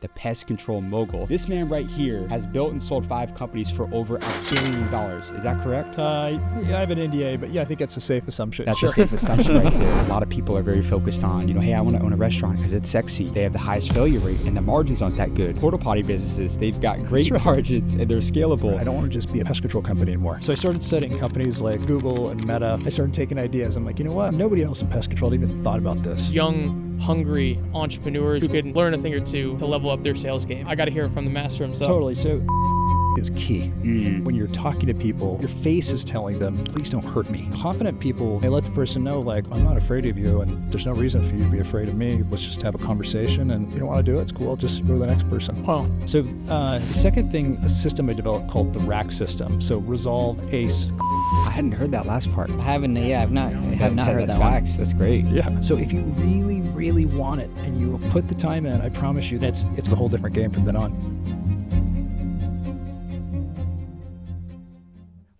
the pest control mogul. This man right here has built and sold 5 companies for over $1 billion. Is that correct? Yeah, I have an NDA, but yeah, I think that's a safe assumption. That's a safe assumption right there. A lot of people are very focused on, hey, I want to own a restaurant because it's sexy. They have the highest failure rate and the margins aren't that good. Porta potty businesses, they've got great margins and they're scalable. I don't want to just be a pest control company anymore. So I started studying companies like Google and Meta. I started taking ideas. I'm like, you know what? Nobody else in pest control even thought about this. Young, hungry entrepreneurs who could learn a thing or two to level up their sales game. I got to hear it from the master himself. Totally. So is key. When you're talking to people, your face is telling them, please don't hurt me. Confident people, they let the person know, like, I'm not afraid of you and there's no reason for you to be afraid of me. Let's just have a conversation, and you don't want to do it, it's cool. Just go to the next person. Wow. So the second thing, a system I developed called the RAC system. So resolve, ACE. I hadn't heard that last part. I haven't heard that one. That's great. Yeah. So if you really, really want it and you will put the time in, I promise you it's a whole different game from then on.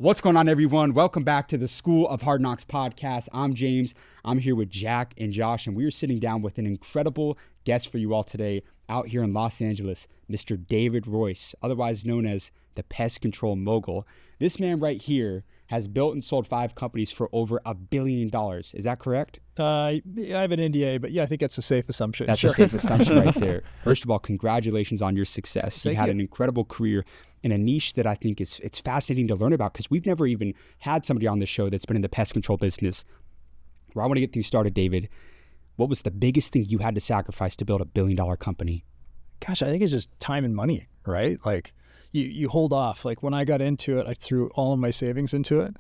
What's going on, everyone? Welcome back to the School of Hard Knocks podcast. I'm James. I'm here with Jack and Josh, and we are sitting down with an incredible guest for you all today out here in Los Angeles, Mr. David Royce, otherwise known as the Pest Control Mogul. This man right here has built and sold 5 companies for over $1 billion. Is that correct? I have an NDA, but yeah, I think that's a safe assumption. That's a safe assumption right there. First of all, congratulations on your success. You had an incredible career in a niche that I think it's fascinating to learn about, because we've never even had somebody on the show that's been in the pest control business. Where I want to get things started, David, what was the biggest thing you had to sacrifice to build $1 billion company? Gosh, I think it's just time and money, right? Like you hold off. Like when I got into it, I threw all of my savings into it,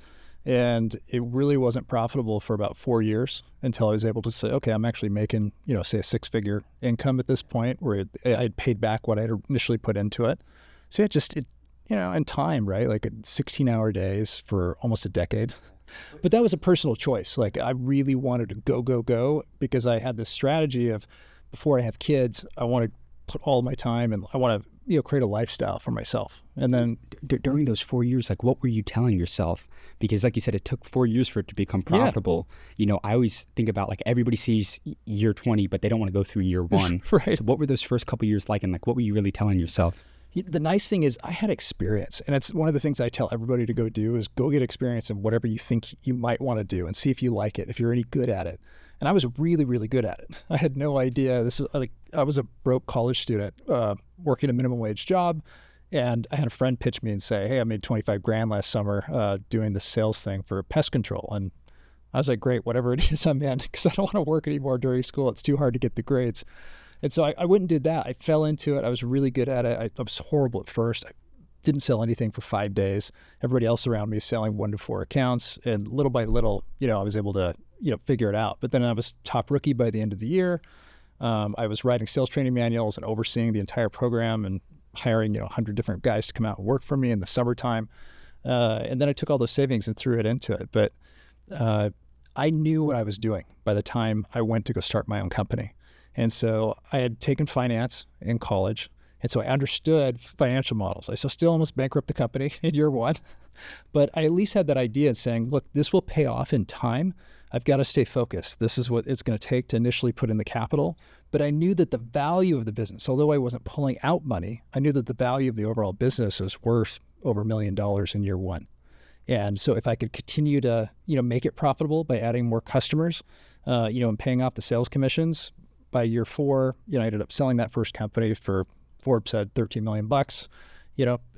and it really wasn't profitable for about 4 years until I was able to say, okay, I'm actually making, say a 6-figure income at this point, where I had paid back what I had initially put into it. So in time, right? Like 16-hour days for almost a decade. But that was a personal choice. Like I really wanted to go, because I had this strategy of, before I have kids, I want to put all my time and I want to, create a lifestyle for myself. And then during those 4 years, like what were you telling yourself? Because like you said, it took 4 years for it to become profitable. Yeah. I always think about, like, everybody sees year 20, but they don't want to go through year 1. Right. So what were those first couple years like? And like, what were you really telling yourself? The nice thing is I had experience, and it's one of the things I tell everybody to go do is go get experience in whatever you think you might want to do and see if you like it, if you're any good at it. And I was really, really good at it. I had no idea. I was a broke college student working a minimum wage job, and I had a friend pitch me and say, hey, I made 25 grand last summer doing the sales thing for pest control. And I was like, great, whatever it is, I'm in, because I don't want to work anymore during school. It's too hard to get the grades. And so I went and did that. I fell into it. I was really good at it. I was horrible at first. I didn't sell anything for 5 days. Everybody else around me is selling 1 to 4 accounts. And little by little, I was able to, figure it out. But then I was top rookie by the end of the year. I was writing sales training manuals and overseeing the entire program and hiring, 100 different guys to come out and work for me in the summertime. And then I took all those savings and threw it into it. But I knew what I was doing by the time I went to go start my own company. And so I had taken finance in college, and so I understood financial models. I still almost bankrupt the company in year 1, but I at least had that idea of saying, look, this will pay off in time. I've got to stay focused. This is what it's going to take to initially put in the capital. But I knew that the value of the business, although I wasn't pulling out money, I knew that the value of the overall business was worth over $1 million in year 1. And so if I could continue to, make it profitable by adding more customers, and paying off the sales commissions, by year 4, I ended up selling that first company for, Forbes said, $13 million,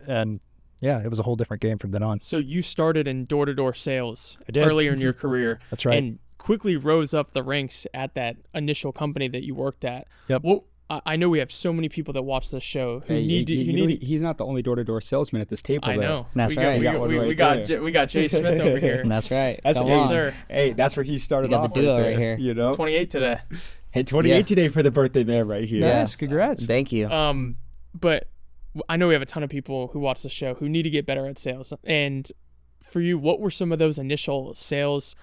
and yeah, it was a whole different game from then on. So you started in door-to-door sales earlier in your career. That's right. And quickly rose up the ranks at that initial company that you worked at. Yep. Well, I know we have so many people that watch this show who he's not the only door-to-door salesman at this table. I know. That's right. We got Jay Smith over here. That's right. Yes, sir. Hey, that's where he started off. You got the duo right here. 28 today. Hey, 28 today for the birthday man right here. Yes, congrats. Thank you. But I know we have a ton of people who watch the show who need to get better at sales. And for you, what were some of those initial sales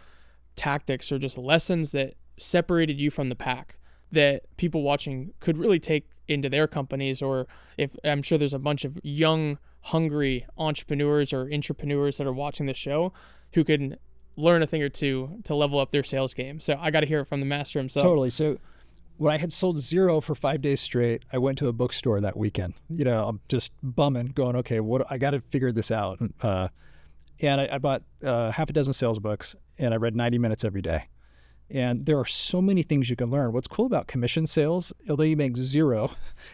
tactics or just lessons that separated you from the pack that people watching could really take into their companies? Or if I'm sure there's a bunch of young, hungry entrepreneurs or intrapreneurs that are watching the show who can learn a thing or two to level up their sales game. So I got to hear it from the master himself. Totally. So when I had sold 0 for 5 days straight, I went to a bookstore that weekend. I'm just bumming, going, okay, I got to figure this out. And I bought half a dozen sales books, and I read 90 minutes every day. And there are so many things you can learn. What's cool about commission sales, although you make 0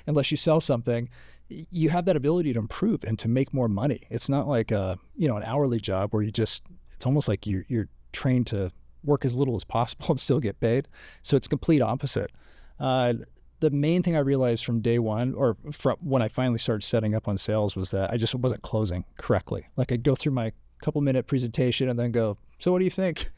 unless you sell something, you have that ability to improve and to make more money. It's not like an hourly job where it's almost like you're trained to work as little as possible and still get paid. So it's complete opposite. The main thing I realized from day one, or from when I finally started setting up on sales, was that I just wasn't closing correctly. Like I'd go through my couple-minute presentation and then go, so what do you think?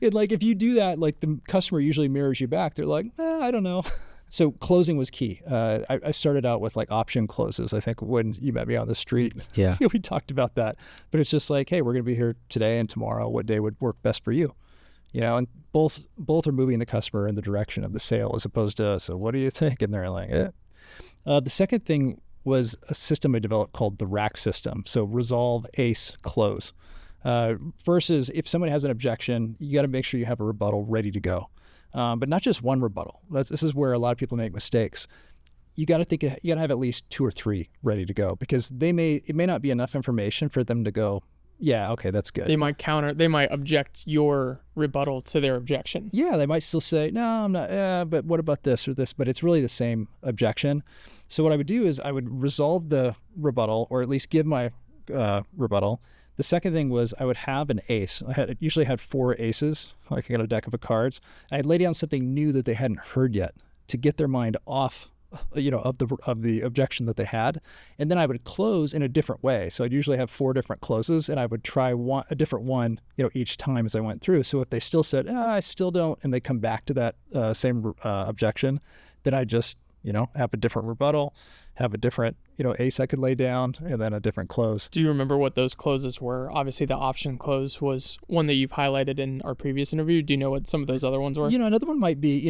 And like if you do that, like the customer usually mirrors you back. They're like, I don't know. So closing was key. I started out with like option closes. I think when you met me on the street, we talked about that. But it's just like, hey, we're going to be here today and tomorrow. What day would work best for you? And both are moving the customer in the direction of the sale as opposed to, so what do you think? And they're like, The second thing was a system I developed called the rack system. So resolve, ace, close. Versus if someone has an objection, you got to make sure you have a rebuttal ready to go. But not just one rebuttal. This is where a lot of people make mistakes. You got to have at least 2 or 3 ready to go, because it may not be enough information for them to go, yeah, okay, that's good. They might object your rebuttal to their objection. Yeah, they might still say, no, I'm not, but what about this or this? But it's really the same objection. So what I would do is I would resolve the rebuttal, or at least give my rebuttal. The second thing was I would have an ace. I usually had 4 aces, like I got a deck of cards. I'd lay down something new that they hadn't heard yet to get their mind off of the objection that they had. And then I would close in a different way. So I'd usually have 4 different closes, and I would try a different one, each time as I went through. So if they still said, I still don't, and they come back to that same objection, then I just, have a different rebuttal, have a different, ace I could lay down, and then a different close. Do you remember what those closes were? Obviously the option close was one that you've highlighted in our previous interview. Do you know what some of those other ones were? Another one might be,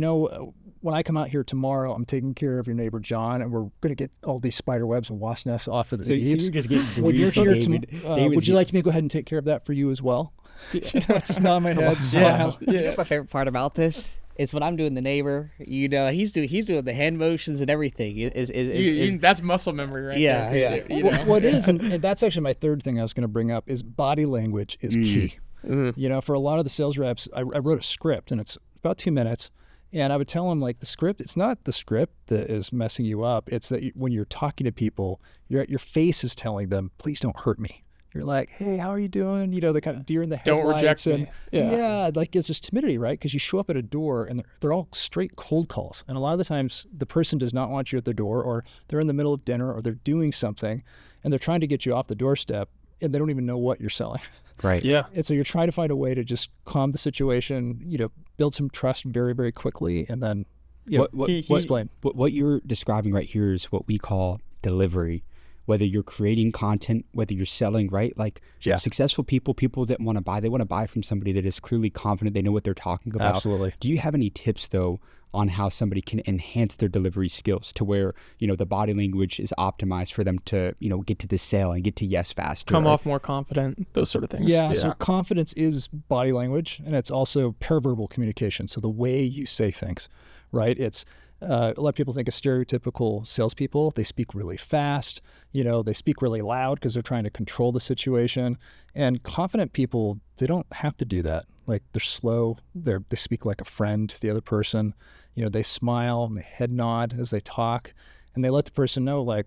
when I come out here tomorrow, I'm taking care of your neighbor John, and we're going to get all these spider webs and wasp nests off of the eaves. So you're just getting when you're here David, would you like me to go ahead and take care of that for you as well? Just nod my head, smile. Yeah. My favorite part about this is when I'm doing the neighbor. He's doing the hand motions and everything. That's muscle memory, right? Yeah, there. yeah. What is, and that's actually my third thing I was going to bring up, is body language is key. Mm-hmm. For a lot of the sales reps, I wrote a script, and it's about 2 minutes. And I would tell them, like, the script, it's not the script that is messing you up. It's that when you're talking to people, your face is telling them, please don't hurt me. You're like, hey, how are you doing? The kind of deer in the headlights. Don't reject me. Yeah, like it's just timidity, right? Because you show up at a door and they're all straight cold calls. And a lot of the times the person does not want you at the door, or they're in the middle of dinner, or they're doing something, and they're trying to get you off the doorstep, and they don't even know what you're selling. Right. Yeah. And so you're trying to find a way to just calm the situation, build some trust very, very quickly, and then explain. What you're describing right here is what we call delivery. Whether you're creating content, whether you're selling, right? Like successful people that want to buy, they want to buy from somebody that is clearly confident, they know what they're talking about. Absolutely. Do you have any tips though on how somebody can enhance their delivery skills to where, the body language is optimized for them to, get to the sale and get to yes faster? Come off more confident, those sort of things. Yeah, so confidence is body language, and it's also paraverbal communication. So the way you say things, right? It's a lot of people think of stereotypical salespeople. They speak really fast, they speak really loud because they're trying to control the situation. And confident people, they don't have to do that. Like, they're slow, they speak like a friend to the other person. They smile and they head nod as they talk, and they let the person know, like,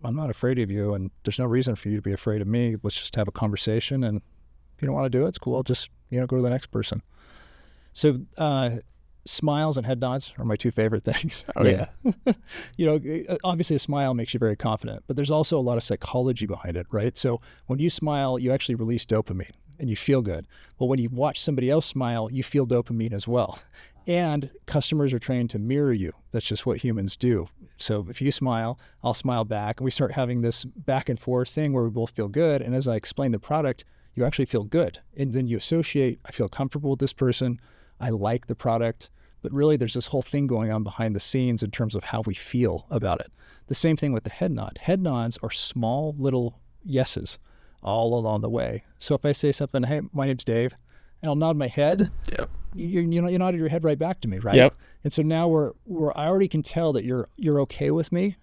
I'm not afraid of you, and there's no reason for you to be afraid of me. Let's just have a conversation, and if you don't want to do it, it's cool. Just, go to the next person. So, smiles and head nods are my 2 favorite things. Oh yeah. Obviously a smile makes you very confident, but there's also a lot of psychology behind it, right? So when you smile, you actually release dopamine and you feel good. Well, when you watch somebody else smile, you feel dopamine as well. And customers are trained to mirror you. That's just what humans do. So if you smile, I'll smile back, and we start having this back and forth thing where we both feel good. And as I explain the product, you actually feel good. And then you associate, I feel comfortable with this person, I like the product, but really there's this whole thing going on behind the scenes in terms of how we feel about it. The same thing with the head nod. Head nods are small little yeses all along the way. So if I say something, hey, my name's Dave, and I'll nod my head, you nodded your head right back to me, right? Yep. And so now I already can tell that you're okay with me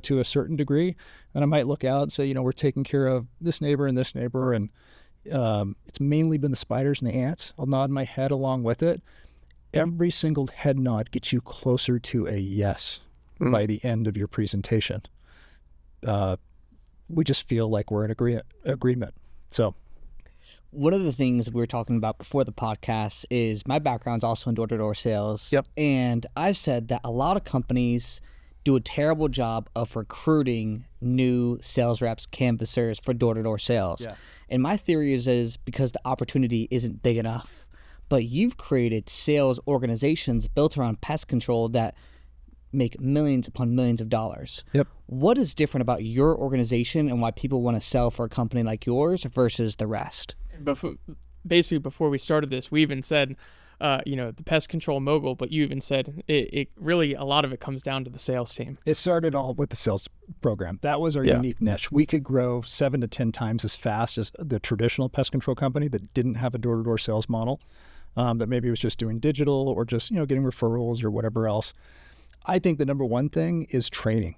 to a certain degree. And I might look out and say, we're taking care of this neighbor, and it's mainly been the spiders and the ants. I'll nod my head along with it. Every single head nod gets you closer to a yes by the end of your presentation. We just feel like we're in agreement. So one of the things we were talking about before the podcast is my background's also in door-to-door sales. Yep. And I said that a lot of companies do a terrible job of recruiting new sales reps, canvassers for door-to-door sales. Yeah. And my theory is because the opportunity isn't big enough. But you've created sales organizations built around pest control that make millions upon millions of dollars. Yep. What is different about your organization and why people want to sell for a company like yours versus the rest? Before we started this, we even said, the pest control mogul, but you even said it really, a lot of it comes down to the sales team. It started all with the sales program. That was our unique niche. We could grow 7 to 10 times as fast as the traditional pest control company that didn't have a door-to-door sales model, that maybe was just doing digital or just, getting referrals or whatever else. I think the number one thing is training.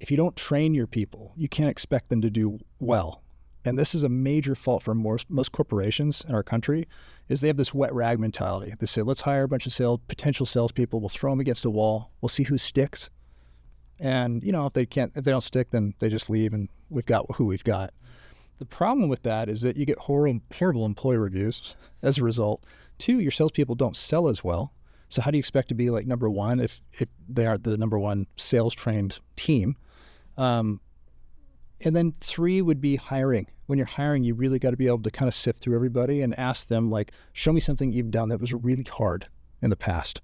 If you don't train your people, you can't expect them to do well. And this is a major fault for most corporations in our country, is they have this wet rag mentality. They say, let's hire a bunch of potential salespeople. We'll throw them against the wall. We'll see who sticks. And, if they don't stick, then they just leave and we've got who we've got. The problem with that is that you get horrible employee reviews as a result. 2, your salespeople don't sell as well. So how do you expect to be like number one if they aren't the number one sales trained team? And then 3 would be hiring. When you're hiring, you really got to be able to kind of sift through everybody and ask them, like, show me something you've done that was really hard in the past.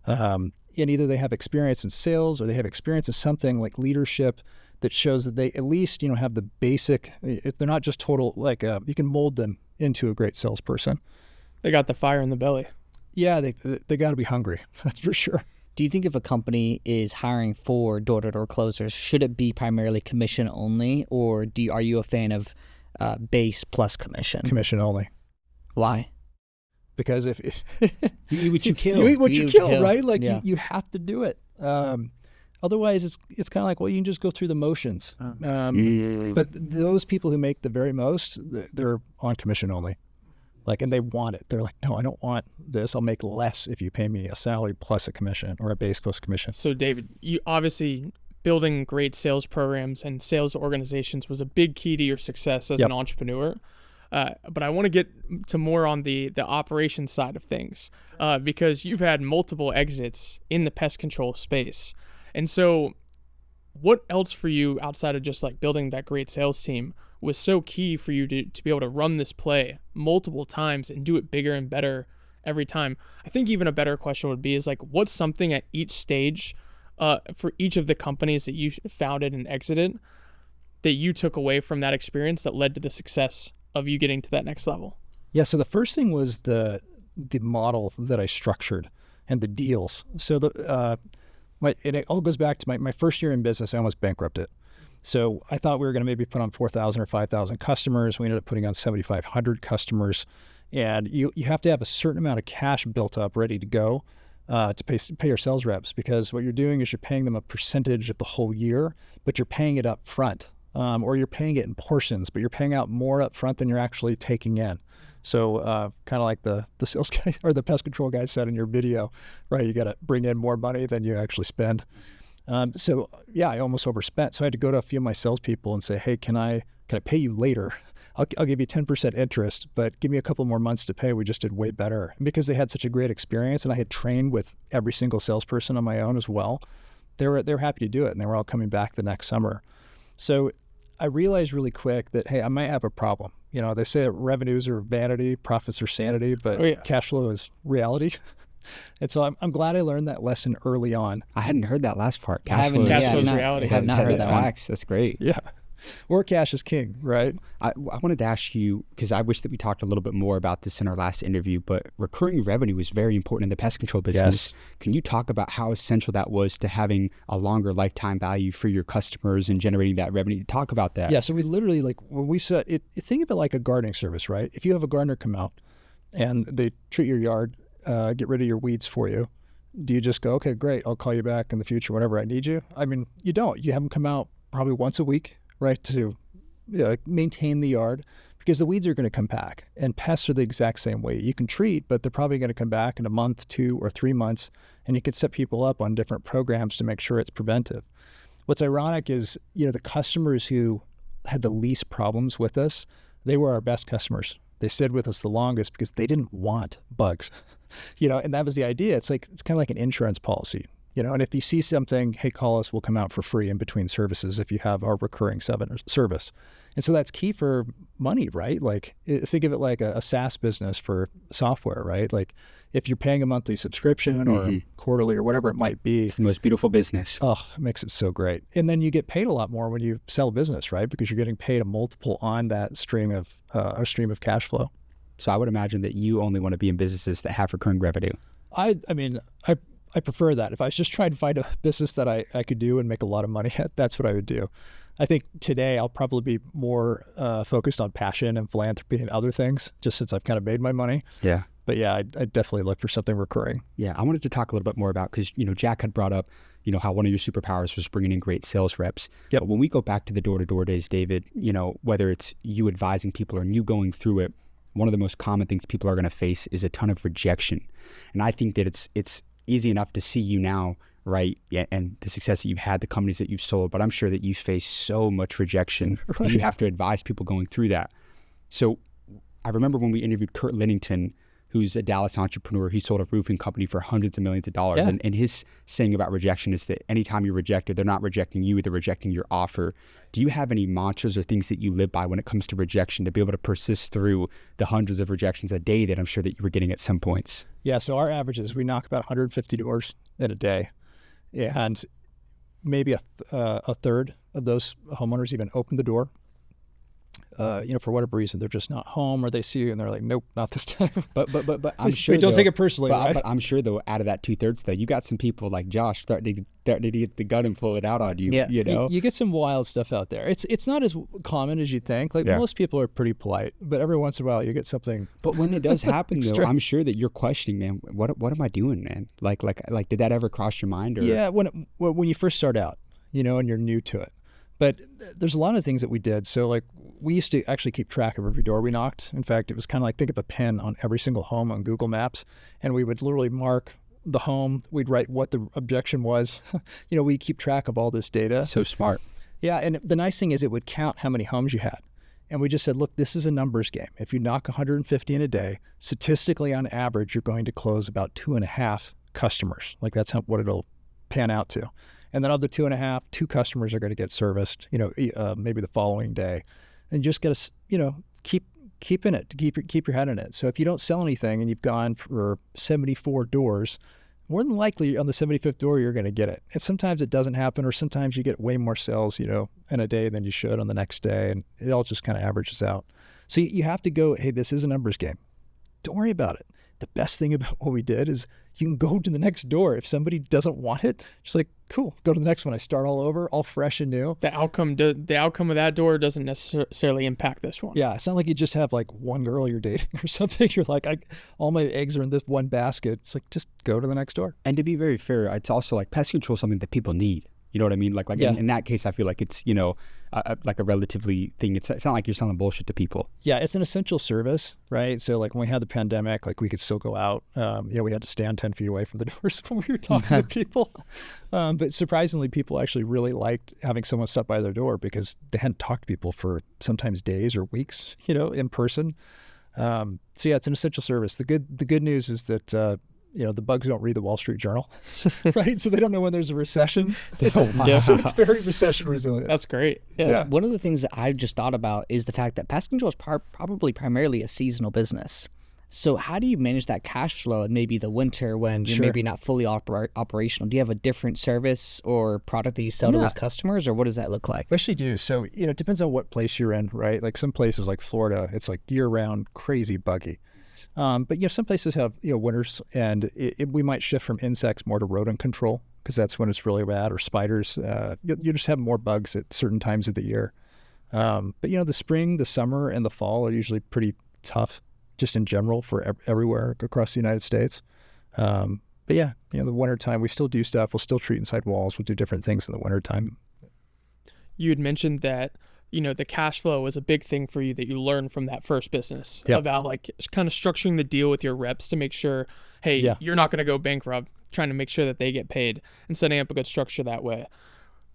And either they have experience in sales or they have experience in something like leadership that shows that they at least, have the basic, if they're not just total, like you can mold them into a great salesperson. They got the fire in the belly. Yeah, they got to be hungry. That's for sure. Do you think if a company is hiring for door-to-door closers, should it be primarily commission only, or are you a fan of base plus commission? Commission only. Why? Because if you eat what you kill, you eat what you kill, right? Like yeah. you have to do it. Otherwise, it's kind of like, well, you can just go through the motions. But those people who make the very most, they're on commission only. And they want it. They're like, no, I don't want this. I'll make less if you pay me a salary plus a commission or a base plus commission. So, David, you obviously building great sales programs and sales organizations was a big key to your success as an entrepreneur. But I want to get to more on the operations side of things because you've had multiple exits in the pest control space. And so what else for you outside of just building that great sales team was so key for you to be able to run this play multiple times and do it bigger and better every time? I think even a better question would be what's something at each stage for each of the companies that you founded and exited that you took away from that experience that led to the success of you getting to that next level? Yeah, so the first thing was the model that I structured and the deals. So it all goes back to my first year in business. I almost bankrupted. So I thought we were going to maybe put on 4,000 or 5,000 customers. We ended up putting on 7,500 customers. And you have to have a certain amount of cash built up ready to go to pay your sales reps, because what you're doing is you're paying them a percentage of the whole year, but you're paying it up front. Or you're paying it in portions, but you're paying out more up front than you're actually taking in. So kind of like the sales guy or the pest control guy said in your video, right? You got to bring in more money than you actually spend. So yeah, I almost overspent. So I had to go to a few of my salespeople and say, hey, can I pay you later? I'll give you 10% interest, but give me a couple more months to pay. We just did way better. And because they had such a great experience and I had trained with every single salesperson on my own as well, they were happy to do it, and they were all coming back the next summer. So I realized really quick that, hey, I might have a problem. They say that revenues are vanity, profits are sanity, but cash flow is reality. And so I'm glad I learned that lesson early on. I hadn't heard that last part. Cash flow is reality. I have not heard that one. That's great. Yeah. Or cash is king, right? I wanted to ask you, because I wish that we talked a little bit more about this in our last interview, but recurring revenue is very important in the pest control business. Yes. Can you talk about how essential that was to having a longer lifetime value for your customers and generating that revenue? Talk about that. Yeah, so we literally, when we said, think of it like a gardening service, right? If you have a gardener come out and they treat your yard, get rid of your weeds for you, do you just go, okay, great, I'll call you back in the future whenever I need you? I mean, you don't. You have them come out probably once a week, right, to maintain the yard, because the weeds are going to come back. And pests are the exact same way. You can treat, but they're probably going to come back in a month, 2 or 3 months, and you can set people up on different programs to make sure it's preventive. What's ironic is, the customers who had the least problems with us, they were our best customers. They stayed with us the longest because they didn't want bugs, and that was the idea. It's kind of like an insurance policy, and if you see something, hey, call us, we'll come out for free in between services if you have our recurring service. And so that's key for money, right? Like, think of it like a SaaS business for software, right? Like, if you're paying a monthly subscription or quarterly or whatever it might be. It's the most beautiful business. Oh, it makes it so great. And then you get paid a lot more when you sell a business, right? Because you're getting paid a multiple on that stream of cash flow. So I would imagine that you only want to be in businesses that have recurring revenue. I prefer that. If I was just trying to find a business that I could do and make a lot of money at, that's what I would do. I think today I'll probably be more focused on passion and philanthropy and other things, just since I've kind of made my money. Yeah. But yeah, I definitely look for something recurring. Yeah, I wanted to talk a little bit more about, because, Jack had brought up, how one of your superpowers was bringing in great sales reps. Yep. But when we go back to the door-to-door days, David, whether it's you advising people or you going through it, one of the most common things people are going to face is a ton of rejection. And I think that it's easy enough to see you now, right? Yeah, and the success that you've had, the companies that you've sold, but I'm sure that you face so much rejection. Right. And you have to advise people going through that. So I remember when we interviewed Kurt Linnington, who's a Dallas entrepreneur. He sold a roofing company for hundreds of millions of dollars. Yeah. And his saying about rejection is that anytime you're rejected, they're not rejecting you, they're rejecting your offer. Do you have any mantras or things that you live by when it comes to rejection to be able to persist through the hundreds of rejections a day that I'm sure that you were getting at some points? Yeah, so our average is we knock about 150 doors in a day. And maybe a third of those homeowners even open the door. For whatever reason, they're just not home, or they see you and they're like, nope, not this time. But I'm sure. Don't take it personally, right? But I'm sure though, out of that 2/3, though, you got some people like Josh starting to get the gun and pull it out on you. Yeah. You get some wild stuff out there. It's not as common as you think. Like, most people are pretty polite, but every once in a while you get something. But when it does happen, though, I'm sure that you're questioning, man. What am I doing, man? Like, did that ever cross your mind? Or? Yeah, when you first start out, and you're new to it. But there's a lot of things that we did. So like, we used to actually keep track of every door we knocked. In fact, it was kind of like, think of a pin on every single home on Google Maps, and we would literally mark the home. We'd write what the objection was. We keep track of all this data. So smart. Yeah, and the nice thing is it would count how many homes you had. And we just said, look, this is a numbers game. If you knock 150 in a day, statistically on average, you're going to close about 2.5 customers. Like, that's what it'll pan out to. And then of the 2.5, 2 customers are going to get serviced, maybe the following day. And just got to, keep in it, keep your head in it. So if you don't sell anything and you've gone for 74 doors, more than likely on the 75th door, you're going to get it. And sometimes it doesn't happen, or sometimes you get way more sales, in a day than you should on the next day. And it all just kind of averages out. So you have to go, hey, this is a numbers game. Don't worry about it. The best thing about what we did is you can go to the next door. If somebody doesn't want it, just like, cool, go to the next one. I start all over, all fresh and new. The outcome of that door doesn't necessarily impact this one. Yeah, it's not like you just have like one girl you're dating or something. You're like, all my eggs are in this one basket. It's like, just go to the next door. And to be very fair, it's also like pest control is something that people need. You know what I mean? Like yeah. in that case, I feel like it's, like a relatively thing. It's not like you're selling bullshit to people. Yeah, it's an essential service, right? So like when we had the pandemic, like we could still go out. We had to stand 10 feet away from the doors when we were talking to people. But surprisingly, people actually really liked having someone stop by their door because they hadn't talked to people for sometimes days or weeks, in person. So yeah, it's an essential service. The good news is that the bugs don't read the Wall Street Journal, right? So they don't know when there's a recession. So it's very recession resilient. That's great. Yeah. One of the things that I've just thought about is the fact that pest control is probably primarily a seasonal business. So how do you manage that cash flow in maybe the winter when you're maybe not fully operational? Do you have a different service or product that you sell to those customers, or what does that look like? We actually do. So, it depends on what place you're in, right? Like some places like Florida, it's like year-round crazy buggy. But some places have winters, and we might shift from insects more to rodent control because that's when it's really bad, or spiders. You just have more bugs at certain times of the year. But the spring, the summer, and the fall are usually pretty tough, just in general for everywhere across the United States. But yeah, the wintertime, we still do stuff. We'll still treat inside walls. We'll do different things in the wintertime. You had mentioned that, the cash flow was a big thing for you that you learned from that first business Yep. about like kind of structuring the deal with your reps to make sure, hey, Yeah. you're not going to go bankrupt, trying to make sure that they get paid and setting up a good structure that way.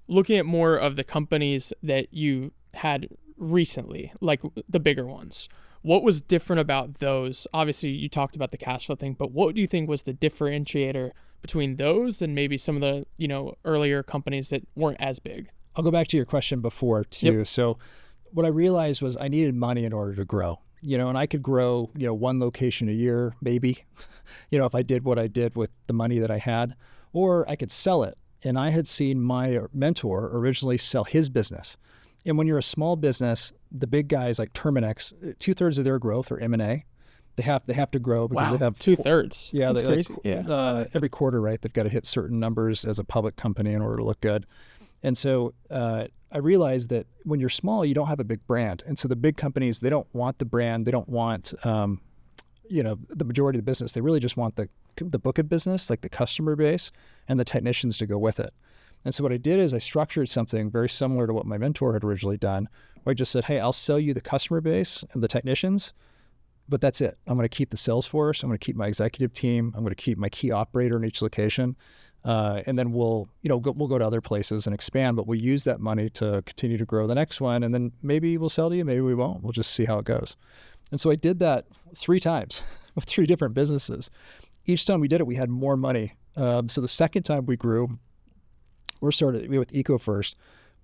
Looking at more of the companies that you had recently, like the bigger ones, what was different about those? Obviously, you talked about the cash flow thing, but what do you think was the differentiator between those and maybe some of the, earlier companies that weren't as big? I'll go back to your question before too. Yep. So what I realized was I needed money in order to grow, and I could grow, one location a year, maybe, if I did what I did with the money that I had, or I could sell it. And I had seen my mentor originally sell his business. And when you're a small business, the big guys like Terminex, 2/3 of their growth are M&A. They have to grow because Wow, they have 2/3. Yeah, That's they, crazy. every quarter, right? They've got to hit certain numbers as a public company in order to look good. And so I realized that when you're small, you don't have a big brand. And so the big companies, they don't want the brand. They don't want, the majority of the business. They really just want the book of business, like the customer base and the technicians to go with it. And so what I did is I structured something very similar to what my mentor had originally done, where I just said, hey, I'll sell you the customer base and the technicians, but that's it. I'm going to keep the sales force. I'm going to keep my executive team. I'm going to keep my key operator in each location. And then we'll go to other places and expand, but we'll use that money to continue to grow the next one. And then maybe we'll sell to you, maybe we won't. We'll just see how it goes. And so I did that 3 times with 3 different businesses. Each time we did it, we had more money. So the second time we grew, with Eco first.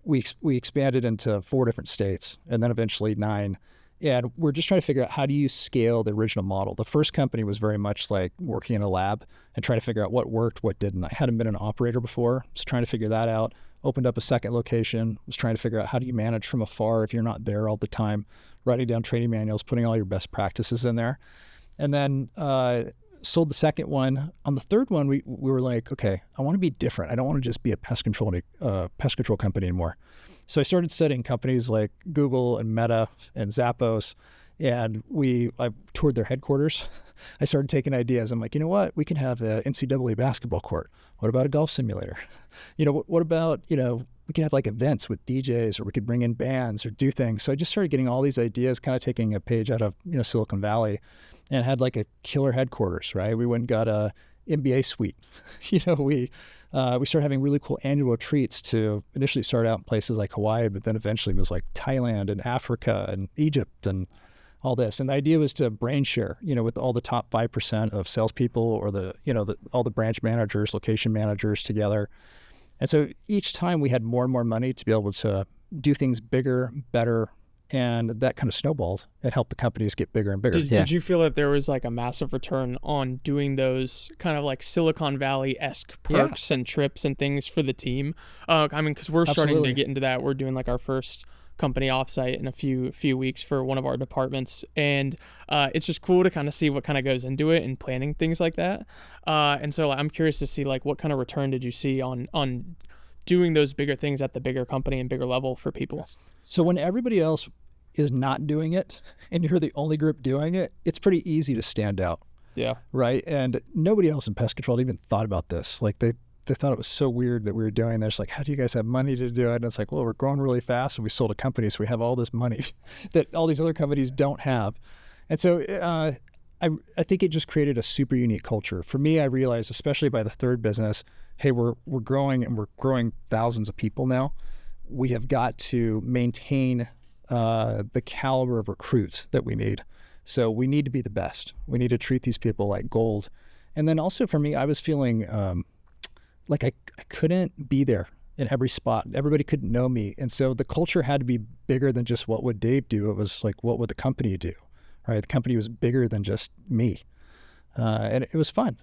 We expanded into 4 different states and then eventually 9. And we're just trying to figure out, how do you scale the original model? The first company was very much like working in a lab and trying to figure out what worked, what didn't. I hadn't been an operator before, just trying to figure that out. Opened up a second location, was trying to figure out how do you manage from afar if you're not there all the time, writing down training manuals, putting all your best practices in there. And then sold the second one. On the third one, we were like, okay, I want to be different. I don't want to just be a pest control company anymore. So I started studying companies like Google and Meta and Zappos, and I toured their headquarters. I started taking ideas. I'm like, you know what? We can have an NCAA basketball court. What about a golf simulator? What about, we can have like events with DJs, or we could bring in bands or do things. So I just started getting all these ideas, kind of taking a page out of, Silicon Valley, and had like a killer headquarters, right? We went and got a MBA suite. We started having really cool annual retreats to initially start out in places like Hawaii, but then eventually it was like Thailand and Africa and Egypt and all this. And the idea was to brain share, with all the top 5% of salespeople, or all the branch managers, location managers together. And so each time we had more and more money to be able to do things bigger, better, and that kind of snowballed. It helped the companies get bigger and bigger. Did you feel that there was like a massive return on doing those kind of like Silicon Valley-esque perks and trips and things for the team? Because we're starting to get into that. We're doing like our first company offsite in a few weeks for one of our departments, and it's just cool to kind of see what kind of goes into it and planning things like that. And so I'm curious to see like what kind of return did you see on doing those bigger things at the bigger company and bigger level for people? So when everybody else is not doing it and you're the only group doing it, it's pretty easy to stand out. Yeah. Right. And nobody else in pest control even thought about this. Like they thought it was so weird that we were doing this. Like, how do you guys have money to do it? And it's like, well, we're growing really fast and we sold a company, so we have all this money that all these other companies don't have. And so I think it just created a super unique culture. For me, I realized, especially by the third business, hey, we're growing, and we're growing thousands of people now. We have got to maintain the caliber of recruits that we need. So we need to be the best. We need to treat these people like gold. And then also for me, I was feeling like I couldn't be there in every spot. Everybody couldn't know me. And so the culture had to be bigger than just what would Dave do. It was like, what would the company do? Right? The company was bigger than just me. And it was fun.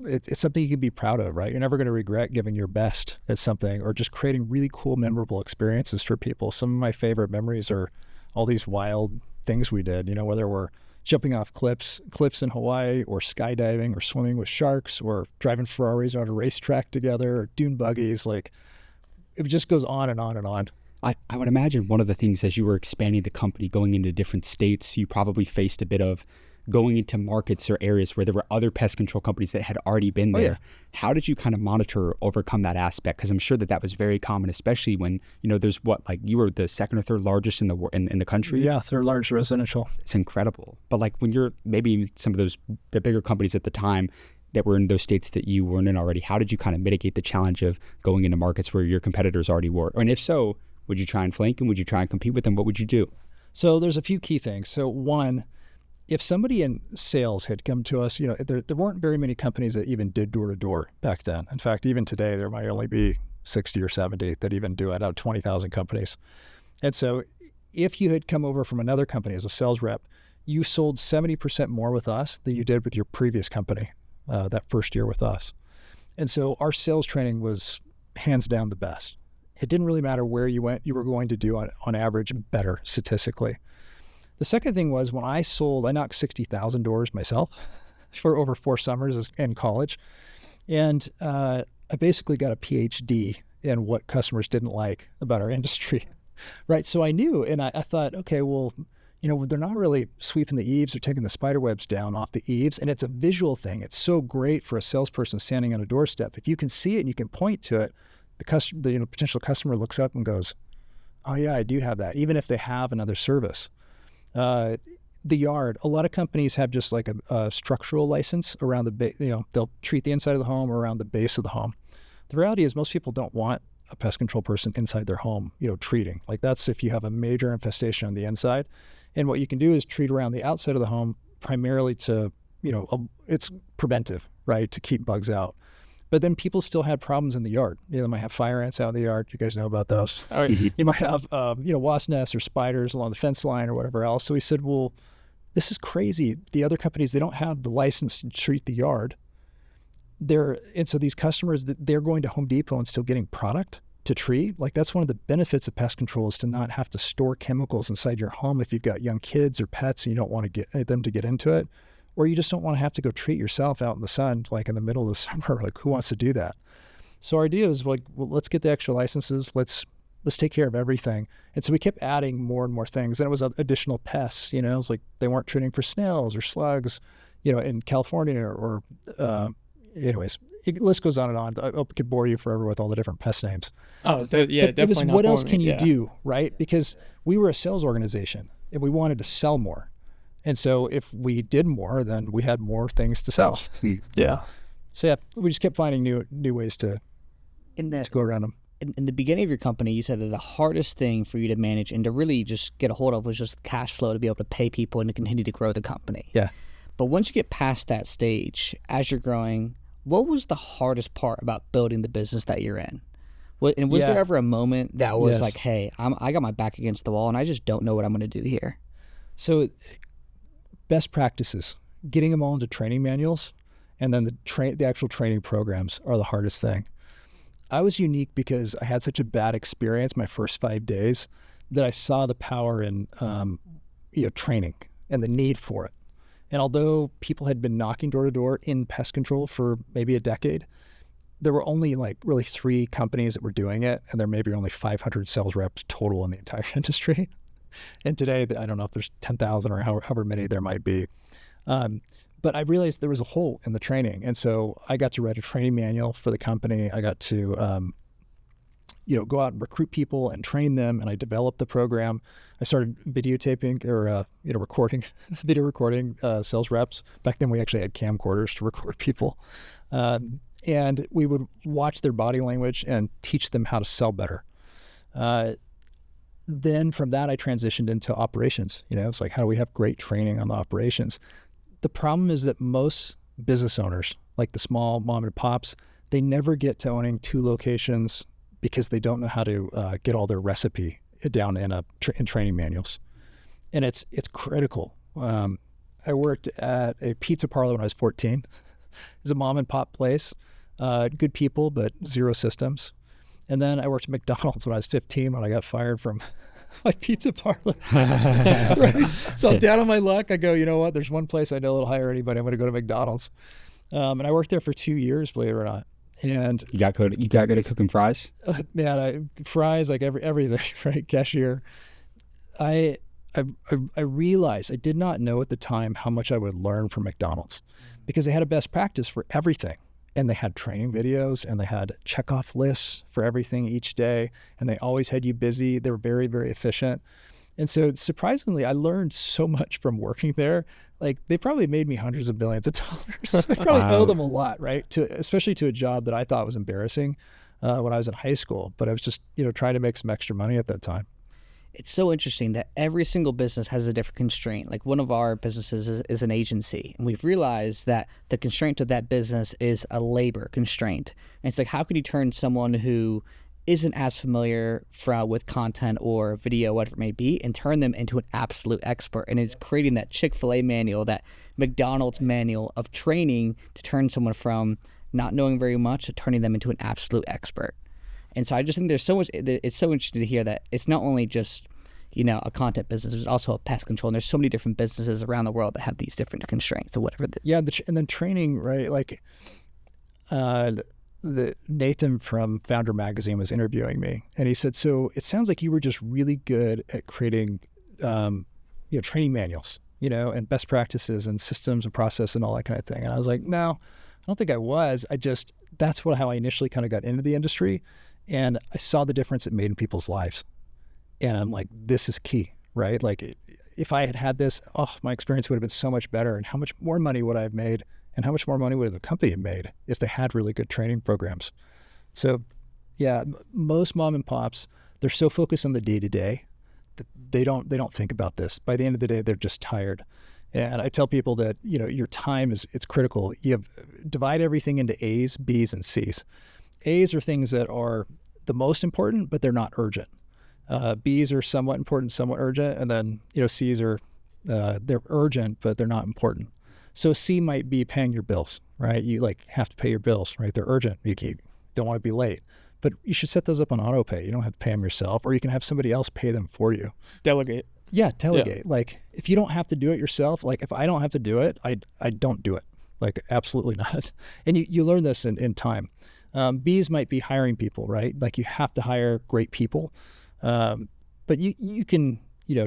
It's something you can be proud of, right? You're never going to regret giving your best at something, or just creating really cool, memorable experiences for people. Some of my favorite memories are all these wild things we did, whether we're jumping off cliffs in Hawaii, or skydiving, or swimming with sharks, or driving Ferraris on a racetrack together, or dune buggies. Like, it just goes on and on and on. I would imagine one of the things, as you were expanding the company, going into different states, you probably faced a bit of going into markets or areas where there were other pest control companies that had already been there. Yeah. How did you kind of monitor or overcome that aspect? Because I'm sure that was very common, especially when, there's you were the second or third largest in the country. Yeah, third largest residential. It's incredible. But like when you're maybe some of the bigger companies at the time that were in those states that you weren't in already, how did you kind of mitigate the challenge of going into markets where your competitors already were? And if so, would you try and flank them? Would you try and compete with them? What would you do? So there's a few key things. So one, if somebody in sales had come to us, there weren't very many companies that even did door-to-door back then. In fact, even today, there might only be 60 or 70 that even do it out of 20,000 companies. And so if you had come over from another company as a sales rep, you sold 70% more with us than you did with your previous company that first year with us. And so our sales training was hands down the best. It didn't really matter where you went, you were going to do on average better statistically. The second thing was when I knocked 60,000 doors myself for over 4 summers in college. And I basically got a PhD in what customers didn't like about our industry, right? So I knew, and I thought, okay, well, they're not really sweeping the eaves or taking the spider webs down off the eaves. And it's a visual thing. It's so great for a salesperson standing on a doorstep. If you can see it and you can point to it, the potential customer looks up and goes, oh yeah, I do have that, even if they have another service. The yard, a lot of companies have just like a structural license around they'll treat the inside of the home or around the base of the home. The reality is most people don't want a pest control person inside their home, treating. Like that's if you have a major infestation on the inside. And what you can do is treat around the outside of the home primarily to, it's preventive, right, to keep bugs out. But then people still had problems in the yard. They might have fire ants out in the yard. You guys know about those. Oh, yeah. You might have, wasp nests or spiders along the fence line or whatever else. So we said, well, this is crazy. The other companies, they don't have the license to treat the yard. And so these customers, they're going to Home Depot and still getting product to treat. Like that's one of the benefits of pest control is to not have to store chemicals inside your home if you've got young kids or pets and you don't want to get them to get into it. Or you just don't want to have to go treat yourself out in the sun, like in the middle of the summer. Like who wants to do that? So our idea is like, well, let's get the extra licenses. Let's take care of everything. And so we kept adding more and more things. And it was additional pests, it was like they weren't treating for snails or slugs, in California or anyways, the list goes on and on. I could bore you forever with all the different pest names. Oh, yeah, but definitely. It was not what else boring. can you Yeah. do, right? Because we were a sales organization and we wanted to sell more. And so if we did more, then we had more things to sell. Yeah. So yeah, we just kept finding new ways to go around them. In the beginning of your company, you said that the hardest thing for you to manage and to really just get a hold of was just cash flow to be able to pay people and to continue to grow the company. Yeah. But once you get past that stage, as you're growing, what was the hardest part about building the business that you're in? And was there ever a moment that was like, hey, I got my back against the wall and I just don't know what I'm going to do here? So best practices, getting them all into training manuals, and then the actual training programs are the hardest thing. I was unique because I had such a bad experience my first 5 days that I saw the power in training and the need for it. And although people had been knocking door to door in pest control for maybe a decade, there were only like really 3 companies that were doing it, and there may be only 500 sales reps total in the entire industry. And today, I don't know if there's 10,000 or however many there might be. But I realized there was a hole in the training. And so I got to write a training manual for the company. I got to, go out and recruit people and train them. And I developed the program. I started videotaping or, video recording sales reps. Back then we actually had camcorders to record people. And we would watch their body language and teach them how to sell better. Then from that, I transitioned into operations. It's like, how do we have great training on the operations? The problem is that most business owners, like the small mom and pops, they never get to owning 2 locations because they don't know how to get all their recipe down in training manuals. And it's critical. I worked at a pizza parlor when I was 14. It's a mom and pop place, good people, but 0 systems. And then I worked at McDonald's when I was 15 when I got fired from my pizza parlor. Right? So I'm down on my luck. I go, you know what? There's one place I know that'll hire anybody. I'm going to go to McDonald's. And I worked there for 2 years, believe it or not. And you got good at cooking fries? Fries, like everything, right? Cashier. I I realized I did not know at the time how much I would learn from McDonald's, because they had a best practice for everything. And they had training videos, and they had checkoff lists for everything each day. And they always had you busy. They were very, very efficient. And so surprisingly, I learned so much from working there. Like, they probably made me hundreds of billions of dollars. I probably owe them a lot, right? Especially to a job that I thought was embarrassing when I was in high school. But I was just, trying to make some extra money at that time. It's so interesting that every single business has a different constraint. Like, one of our businesses is an agency, and we've realized that the constraint of that business is a labor constraint. And it's like, how could you turn someone who isn't as familiar with content or video, whatever it may be, and turn them into an absolute expert? And it's creating that Chick-fil-A manual, that McDonald's manual of training to turn someone from not knowing very much to turning them into an absolute expert. And so I just think there's so much, it's so interesting to hear that it's not only just, a content business, there's also a pest control. And there's so many different businesses around the world that have these different constraints or whatever. And then training, right? Like, Nathan from Founder Magazine was interviewing me, and he said, so it sounds like you were just really good at creating, training manuals, and best practices and systems and process and all that kind of thing. And I was like, no, I don't think I was. That's how I initially kind of got into the industry. And I saw the difference it made in people's lives. And I'm like, this is key, right? Like, if I had had this, my experience would have been so much better. And how much more money would I have made? And how much more money would the company have made if they had really good training programs? So, yeah, most mom and pops, they're so focused on the day-to-day that they don't think about this. By the end of the day, they're just tired. And I tell people that, your time it's critical. Divide everything into A's, B's, and C's. A's are things that are the most important, but they're not urgent. B's are somewhat important, somewhat urgent. And then, C's are, they're urgent, but they're not important. So C might be paying your bills, right? You have to pay your bills, right? They're urgent. You don't want to be late, but you should set those up on auto pay. You don't have to pay them yourself, or you can have somebody else pay them for you. Delegate. Yeah, delegate. Yeah. Like, if you don't have to do it yourself, like if I don't have to do it, I don't do it. Like, absolutely not. And you learn this in time. B's might be hiring people, right? Like, you have to hire great people. But you can,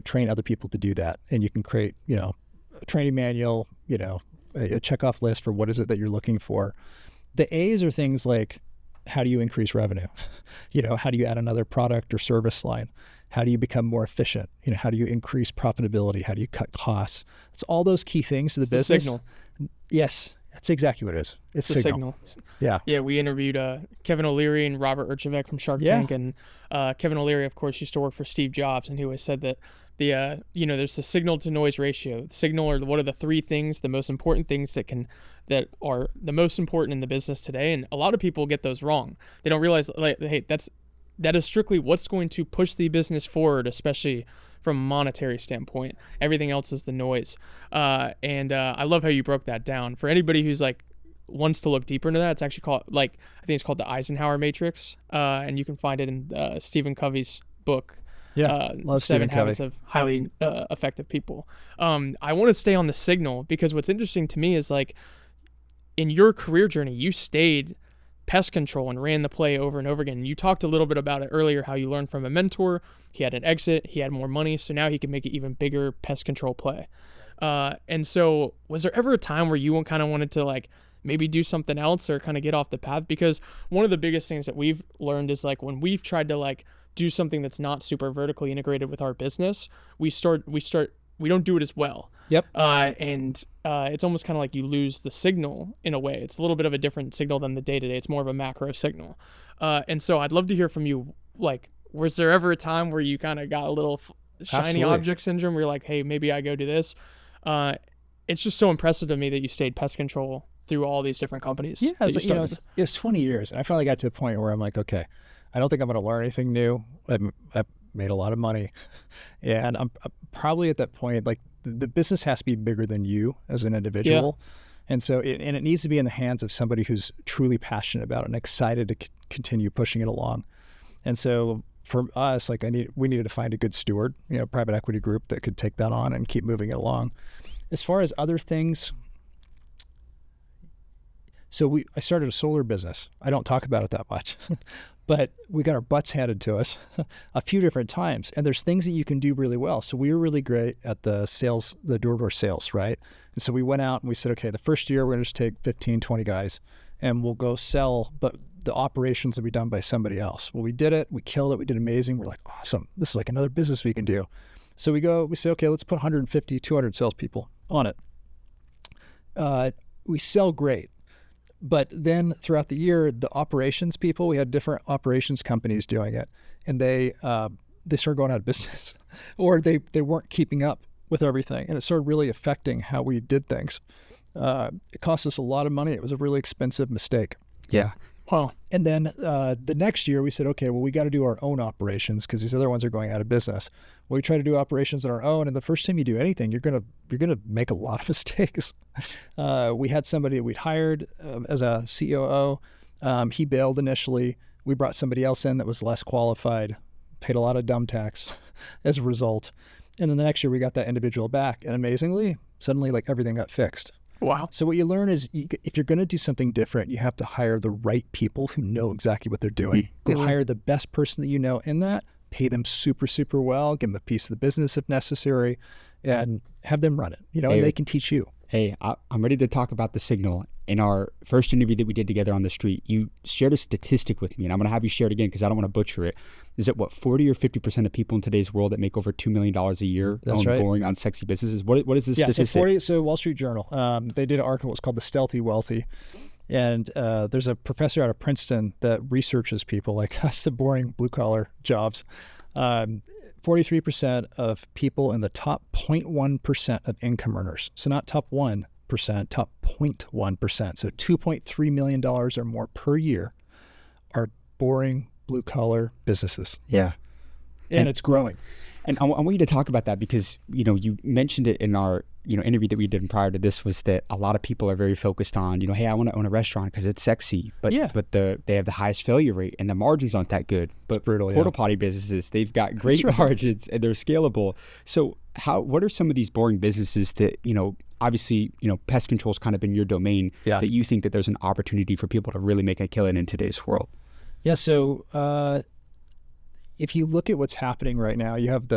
train other people to do that. And you can create, a training manual, a checkoff list for what is it that you're looking for. The A's are things like, how do you increase revenue? How do you add another product or service line? How do you become more efficient? How do you increase profitability? How do you cut costs? It's all those key things to the business. The signal. Yes, that's exactly what it is. It's the signal. Yeah. Yeah, we interviewed Kevin O'Leary and Robert Urchevek from Shark Tank. And Kevin O'Leary, of course, used to work for Steve Jobs, and he always said that there's the signal to noise ratio. Signal are what are the three things, the most important things that are the most important in the business today. And a lot of people get those wrong. They don't realize, hey, that is strictly what's going to push the business forward, especially from a monetary standpoint. Everything else is the noise. And I love how you broke that down. For anybody who's wants to look deeper into that, it's actually called, I think it's called the Eisenhower Matrix. And you can find it in Stephen Covey's book. Yeah, love Seven Stephen Habits Covey. of Highly Effective People. I want to stay on the signal, because what's interesting to me is in your career journey, you stayed pest control and ran the play over and over again. You talked a little bit about it earlier, how you learned from a mentor. He had an exit, he had more money, so now he can make an even bigger pest control play. And so was there ever a time where you kind of wanted to maybe do something else or kind of get off the path? Because one of the biggest things that we've learned is when we've tried to do something that's not super vertically integrated with our business, we don't do it as well. Yep. And it's almost kind of you lose the signal in a way. It's a little bit of a different signal than the day-to-day. It's more of a macro signal. And so I'd love to hear from you, was there ever a time where you kind of got a little shiny Absolutely. object syndrome where you're like, hey, maybe I go do this? It's just so impressive to me that you stayed pest control through all these different companies. Yeah, it's 20 years. And I finally got to a point where I'm like, okay, I don't think I'm going to learn anything new. I've made a lot of money. And I'm probably at that point, the business has to be bigger than you as an individual. Yeah. And so it needs to be in the hands of somebody who's truly passionate about it and excited to continue pushing it along. And so for us, we needed to find a good steward, private equity group that could take that on and keep moving it along. As far as other things, So I started a solar business. I don't talk about it that much, but we got our butts handed to us a few different times. And there's things that you can do really well. So we were really great at the sales, the door-to-door sales, right? And so we went out and we said, okay, the first year we're going to just take 15, 20 guys and we'll go sell, but the operations will be done by somebody else. Well, we did it. We killed it. We did amazing. We're like, awesome. This is like another business we can do. So we say, okay, let's put 150, 200 salespeople on it. We sell great. But then throughout the year, the operations people, we had different operations companies doing it, and they started going out of business, or they weren't keeping up with everything, and it started really affecting how we did things. It cost us a lot of money. It was a really expensive mistake. Yeah. Wow. And then the next year we said, okay, well, we got to do our own operations because these other ones are going out of business. Well, we try to do operations on our own, and the first time you do anything, you're gonna make a lot of mistakes. We had somebody that we'd hired as a COO. He bailed initially. We brought somebody else in that was less qualified, paid a lot of dumb tax as a result. And then the next year we got that individual back, and amazingly, suddenly like everything got fixed. Wow. So what you learn is if you're going to do something different, you have to hire the right people who know exactly what they're doing. Go hire the best person that you know in that, pay them super, super well, give them a piece of the business if necessary, and have them run it, and they can teach you. Hey, I'm ready to talk about the signal. In our first interview that we did together on the street, you shared a statistic with me, and I'm going to have you share it again because I don't want to butcher it. Is it 40 or 50% of people in today's world that make over $2 million a year own boring, unsexy businesses? What is this statistic? So Wall Street Journal, they did an article. It's called The Stealthy Wealthy. And there's a professor out of Princeton that researches people like us, the boring blue-collar jobs. 43% of people in the top 0.1% of income earners. So not top 1%, top 0.1%. So $2.3 million or more per year are boring blue-collar businesses. Yeah. And it's growing. And I want you to talk about that because, you mentioned it in our, interview that we did prior to this, was that a lot of people are very focused on, hey, I want to own a restaurant because it's sexy, but they have the highest failure rate and the margins aren't that good. But it's brutal, porta potty businesses, they've got great margins and they're scalable. So what are some of these boring businesses that, obviously, pest control's kind of been your domain, that you think that there's an opportunity for people to really make a killing in today's world? Yeah. So, if you look at what's happening right now, you have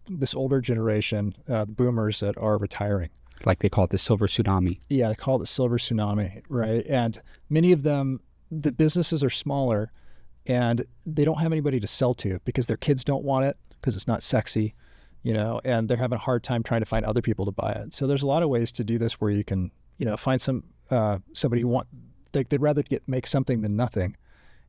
this older generation, the boomers that are retiring. Like they call it the silver tsunami. Yeah, they call it the silver tsunami, right? And many of them, the businesses are smaller and they don't have anybody to sell to because their kids don't want it because it's not sexy, and they're having a hard time trying to find other people to buy it. So there's a lot of ways to do this where you can, find somebody who they'd rather make something than nothing.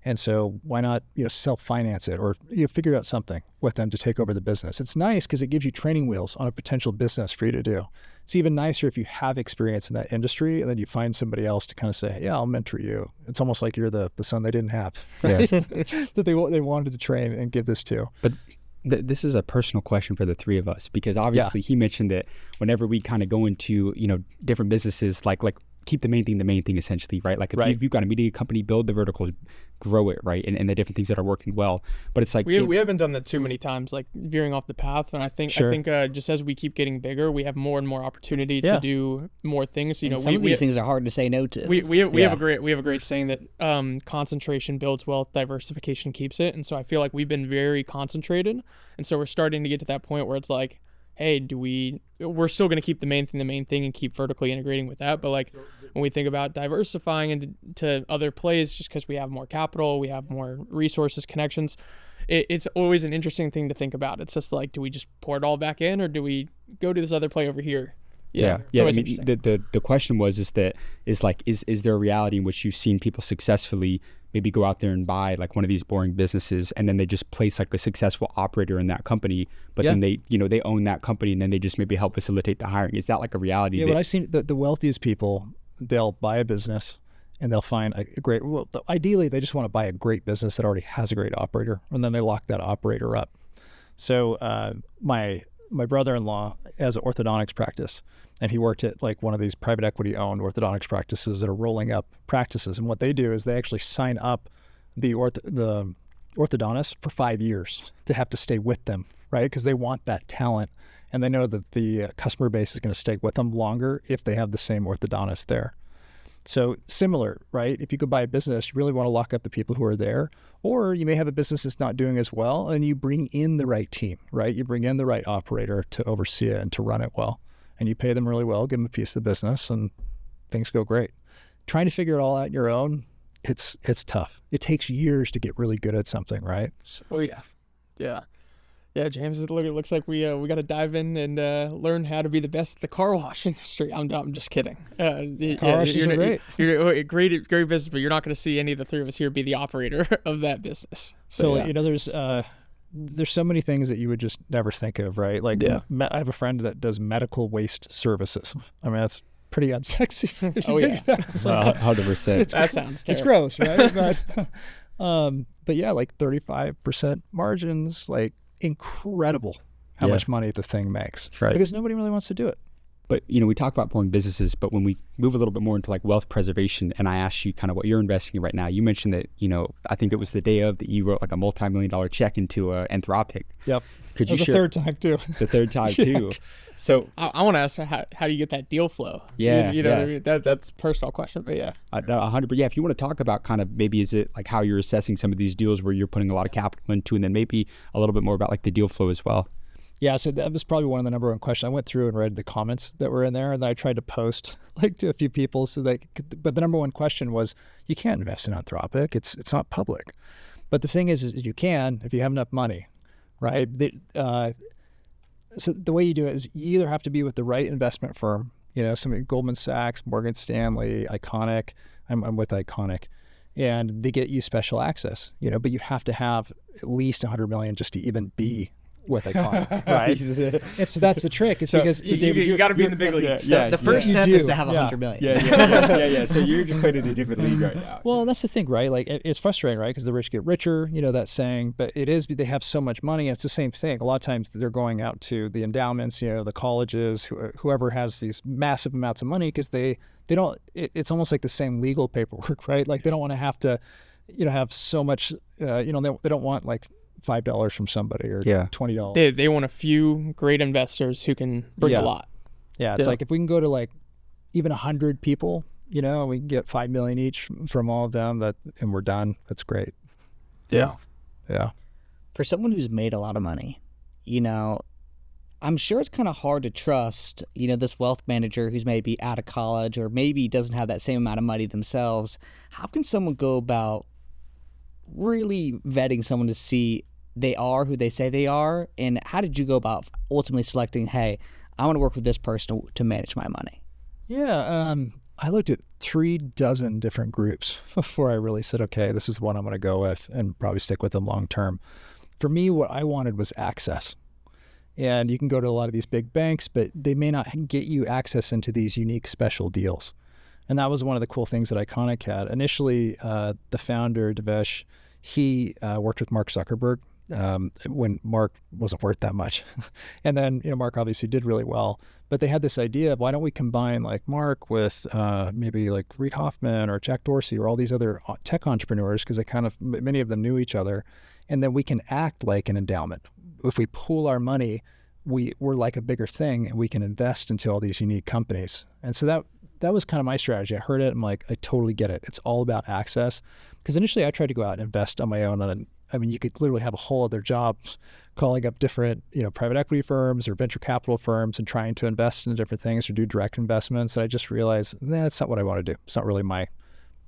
And so why not, self-finance it or figure out something with them to take over the business. It's nice because it gives you training wheels on a potential business for you to do. It's even nicer if you have experience in that industry and then you find somebody else to kind of say, yeah, I'll mentor you. It's almost like you're the son they didn't have, right? that they wanted to train and give this to. But this is a personal question for the three of us because obviously he mentioned that whenever we kind of go into, different businesses, like keep the main thing essentially, right? Like if you've got a media company, build the verticals, grow it, right? And the different things that are working well. But it's like we haven't done that too many times, like veering off the path. And I think just as we keep getting bigger, we have more and more opportunity to do more things. Some of these things are hard to say no to. We have a great saying that concentration builds wealth, diversification keeps it. And so I feel like we've been very concentrated, and so we're starting to get to that point where it's like, hey, we're still going to keep the main thing and keep vertically integrating with that. But like when we think about diversifying into other plays, just because we have more capital, we have more resources, connections, it's always an interesting thing to think about. It's just like, do we just pour it all back in or do we go to this other play over here? Yeah. I mean, the question is there a reality in which you've seen people successfully maybe go out there and buy like one of these boring businesses and then they just place like a successful operator in that company, but then they own that company and then they just maybe help facilitate the hiring? Is that like a reality? Yeah, what I've seen, the wealthiest people, they'll buy a business and they'll find a great, ideally they just want to buy a great business that already has a great operator and then they lock that operator up. So my brother-in-law has an orthodontics practice, and he worked at like one of these private equity owned orthodontics practices that are rolling up practices. And what they do is they actually sign up the orthodontist for 5 years to have to stay with them, right? Because they want that talent, and they know that the customer base is going to stay with them longer if they have the same orthodontist there. So similar, right? If you go buy a business, you really want to lock up the people who are there, or you may have a business that's not doing as well, and you bring in the right team, right? You bring in the right operator to oversee it and to run it well, and you pay them really well, give them a piece of the business, and things go great. Trying to figure it all out on your own, it's tough. It takes years to get really good at something, right? Oh yeah, yeah, James. It looks like we got to dive in and learn how to be the best at the car wash industry. I'm just kidding. Car washes are great. You're great business, but you're not going to see any of the three of us here be the operator of that business. So there's so many things that you would just never think of, right? Like I have a friend that does medical waste services. I mean, that's pretty unsexy. If you think about it. Well, 100%. That sounds terrible. It's gross, right? But yeah, like 35% margins, like incredible how much money the thing makes. Right. Because nobody really wants to do it. But, you know, we talk about growing businesses, but when we move a little bit more into like wealth preservation, and I asked you kind of what you're investing in right now, you mentioned that, you know, I think it was the day of that you wrote like a multi-million-dollar check into Anthropic. Yep. Could you share? The third time too. The third time too. So I want to ask how do you get that deal flow? Yeah. You know what I mean? That's a personal question, but yeah. 100%. But yeah, if you want to talk about kind of maybe is it like how you're assessing some of these deals where you're putting a lot of capital into, and then maybe a little bit more about like the deal flow as well. Yeah, so that was probably one of the number one questions. I went through and read the comments that were in there, and then I tried to post like to a few people but the number one question was, you can't invest in Anthropic. It's not public. But the thing is you can if you have enough money, right? So the way you do it is you either have to be with the right investment firm, you know, some Goldman Sachs, Morgan Stanley, Iconic. I'm with Iconic. And they get you special access, you know, but you have to have at least 100 million just to even be with Iconic, right? That's the trick. It's because you got to be in the big leagues. The first step is to have 100 million. Yeah. So you're just playing in a different league right now. Well, that's the thing, right? Like it's frustrating, right? Because the rich get richer, you know that saying. But they have so much money. And it's the same thing. A lot of times they're going out to the endowments, you know, the colleges, whoever has these massive amounts of money, because they don't. It's almost like the same legal paperwork, right? Like they don't want to have to, you know, have so much. You know, they don't want like $5 from somebody or $20. They want a few great investors who can bring a lot. Yeah, it's like if we can go to like even 100 people, you know, we can get 5 million each from all of them, and we're done. That's great. Yeah. For someone who's made a lot of money, you know, I'm sure it's kind of hard to trust, you know, this wealth manager who's maybe out of college or maybe doesn't have that same amount of money themselves. How can someone go about really vetting someone to see they are who they say they are? And how did you go about ultimately selecting, hey, I want to work with this person to manage my money? Yeah, I looked at 36 different groups before I really said, okay, this is one I'm going to go with and probably stick with them long term. For me, what I wanted was access. And you can go to a lot of these big banks, but they may not get you access into these unique special deals. And that was one of the cool things that Iconic had. Initially, the founder, Devesh, he worked with Mark Zuckerberg when Mark wasn't worth that much. And then, you know, Mark obviously did really well. But they had this idea of, why don't we combine like Mark with maybe like Reid Hoffman or Jack Dorsey or all these other tech entrepreneurs, because many of them knew each other. And then we can act like an endowment. If we pool our money, we're like a bigger thing, and we can invest into all these unique companies. And so that was kind of my strategy. I heard it. I'm like, I totally get it. It's all about access. Because initially I tried to go out and invest on my own. I mean, you could literally have a whole other job calling up different, you know, private equity firms or venture capital firms and trying to invest in different things or do direct investments. And I just realized, that's not what I want to do. It's not really my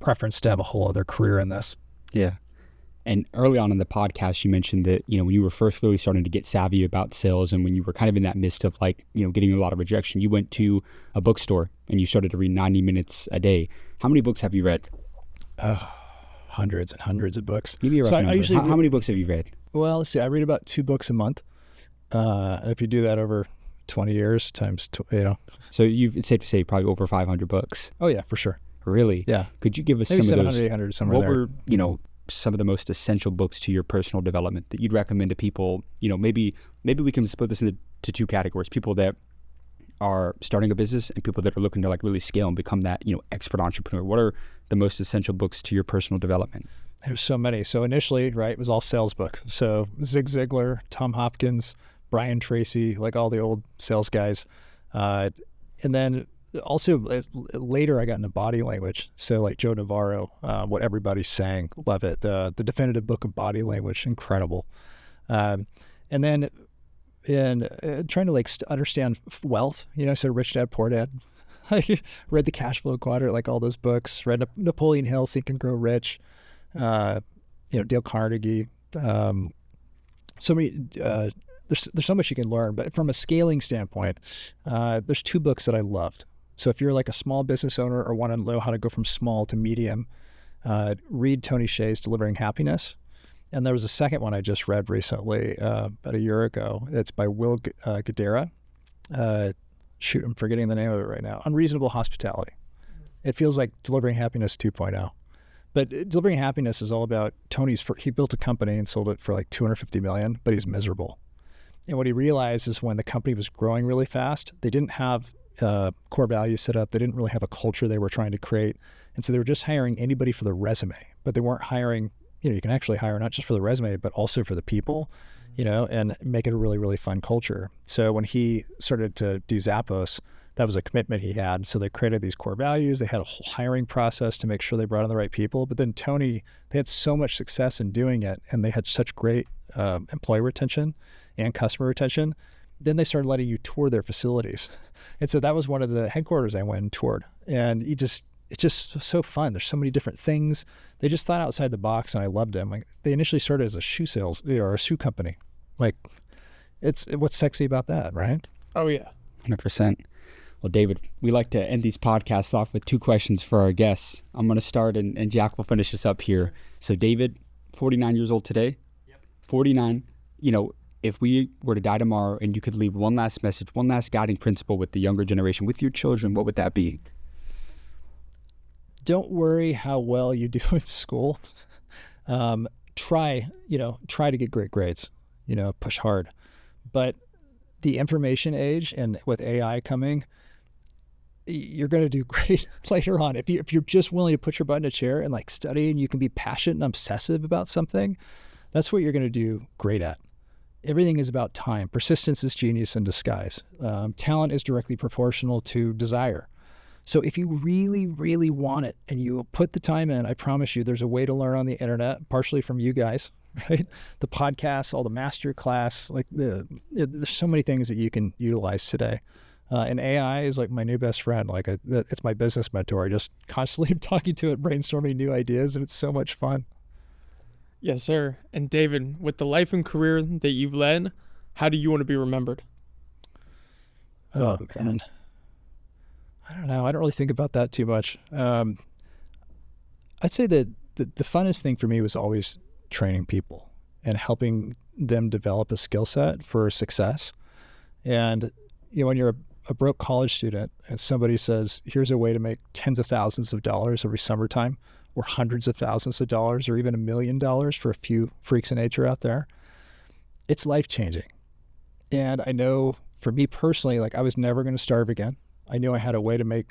preference to have a whole other career in this. Yeah. And early on in the podcast, you mentioned that, you know, when you were first really starting to get savvy about sales and when you were kind of in that midst of like, you know, getting a lot of rejection, you went to a bookstore and you started to read 90 minutes a day. How many books have you read? Hundreds and hundreds of books. Give me a rough number. How many books have you read? Well, let's see. I read about 2 books a month. If you do that over 20 years times, you know. So it's safe to say probably over 500 books. Oh, yeah, for sure. Really? Yeah. Could you give us maybe some 700, of those? 800, somewhere what there. were, you know, some of the most essential books to your personal development that you'd recommend to people? You know, maybe we can split this into 2 categories: people that are starting a business and people that are looking to like really scale and become that, you know, expert entrepreneur. What are the most essential books to your personal development? There's so many. So initially, right, it was all sales books. So Zig Ziglar, Tom Hopkins, Brian Tracy, like all the old sales guys. And then also later I got into body language. So like Joe Navarro, what everybody's saying, love it. The definitive book of body language, incredible. And then in trying to like understand wealth, so Rich Dad Poor Dad. I read the Cash Flow Quadrant, like all those books. Read Napoleon Hill, Think and Grow Rich. Dale Carnegie. So many. There's so much you can learn, but from a scaling standpoint, there's 2 books that I loved. So if you're like a small business owner or want to know how to go from small to medium, read Tony Hsieh's Delivering Happiness. And there was a second one I just read recently, about a year ago. It's by Will Guidara. I'm forgetting the name of it right now. Unreasonable Hospitality. It feels like Delivering Happiness 2.0. But Delivering Happiness is all about he built a company and sold it for like $250 million, but he's miserable. And what he realized is when the company was growing really fast, they didn't have core values set up. They didn't really have a culture they were trying to create. And so they were just hiring anybody for the resume, but they weren't hiring, you can actually hire not just for the resume, but also for the people, and make it a really, really fun culture. So when he started to do Zappos, that was a commitment he had. So they created these core values. They had a whole hiring process to make sure they brought in the right people. But then they had so much success in doing it, and they had such great employee retention and customer retention. Then they started letting you tour their facilities. And so that was one of the headquarters I went and toured. And it's just so fun. There's so many different things. They just thought outside the box, and I loved them. Like, they initially started as a shoe sales or a shoe company. Like, what's sexy about that, right? Oh yeah, 100%. Well, David, we like to end these podcasts off with 2 questions for our guests. I'm going to start, and Jack will finish this up here. So, David, 49 years old today. Yep. 49. If we were to die tomorrow, and you could leave one last message, one last guiding principle with the younger generation, with your children, what would that be? Don't worry how well you do in school. Try to get great grades, push hard. But the information age, and with AI coming, you're going to do great later on. If you're just willing to put your butt in a chair and like study, and you can be passionate and obsessive about something, that's what you're going to do great at. Everything is about time. Persistence is genius in disguise. Talent is directly proportional to desire. So if you really, really want it and you put the time in, I promise you there's a way to learn on the internet, partially from you guys, right? The podcasts, all the master class, there's so many things that you can utilize today. And AI is like my new best friend. It's my business mentor. I just constantly am talking to it, brainstorming new ideas, and it's so much fun. Yes, sir. And David, with the life and career that you've led, how do you want to be remembered? Oh, man. I don't know. I don't really think about that too much. I'd say that the funnest thing for me was always training people and helping them develop a skill set for success. And, when you're a broke college student and somebody says, here's a way to make tens of thousands of dollars every summertime, or hundreds of thousands of dollars, or even $1 million for a few freaks of nature out there, it's life-changing. And I know for me personally, I was never going to starve again. I knew I had a way to make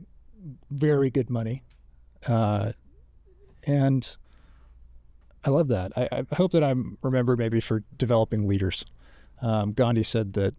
very good money. And I love that. I hope that I'm remembered maybe for developing leaders. Gandhi said that,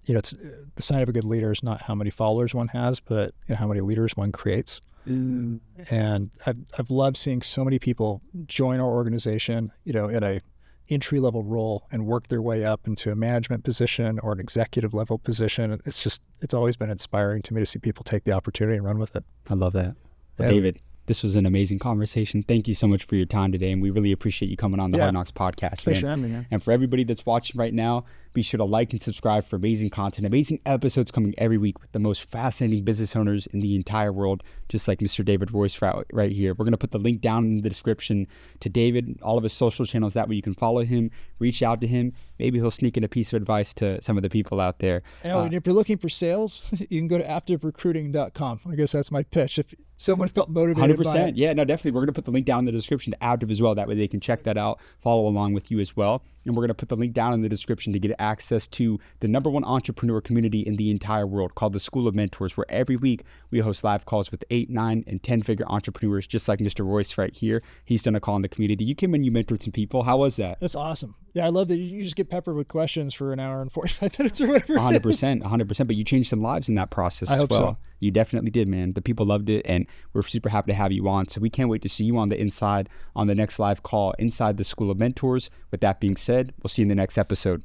it's the sign of a good leader is not how many followers one has, but how many leaders one creates. Mm. And I've loved seeing so many people join our organization, in a entry-level role and work their way up into a management position or an executive level position. It's always been inspiring to me to see people take the opportunity and run with it. I love that. Well, David, this was an amazing conversation. Thank you so much for your time today, and we really appreciate you coming on the Hard Knocks podcast. Thanks for having me, man. And for everybody that's watching right now, be sure to like and subscribe for amazing content, amazing episodes coming every week with the most fascinating business owners in the entire world, just like Mr. David Royce right here. We're going to put the link down in the description to David, all of his social channels. That way you can follow him, reach out to him. Maybe he'll sneak in a piece of advice to some of the people out there. And if you're looking for sales, you can go to activerecruiting.com. I guess that's my pitch. If someone felt motivated 100%. by it. Yeah, no, definitely. We're going to put the link down in the description to Active as well. That way they can check that out, follow along with you as well. And we're going to put the link down in the description to get access to the #1 entrepreneur community in the entire world called the School of Mentors, where every week we host live calls with 8, 9, and 10-figure entrepreneurs, just like Mr. Royce right here. He's done a call in the community. You came in, you mentored some people. How was that? That's awesome. Yeah, I love that you just get peppered with questions for an hour and 45 minutes or whatever. 100%, 100%. But you changed some lives in that process I hope as well. So. You definitely did, man. The people loved it, and we're super happy to have you on. So we can't wait to see you on the inside on the next live call inside the School of Mentors. With that being said, we'll see you in the next episode.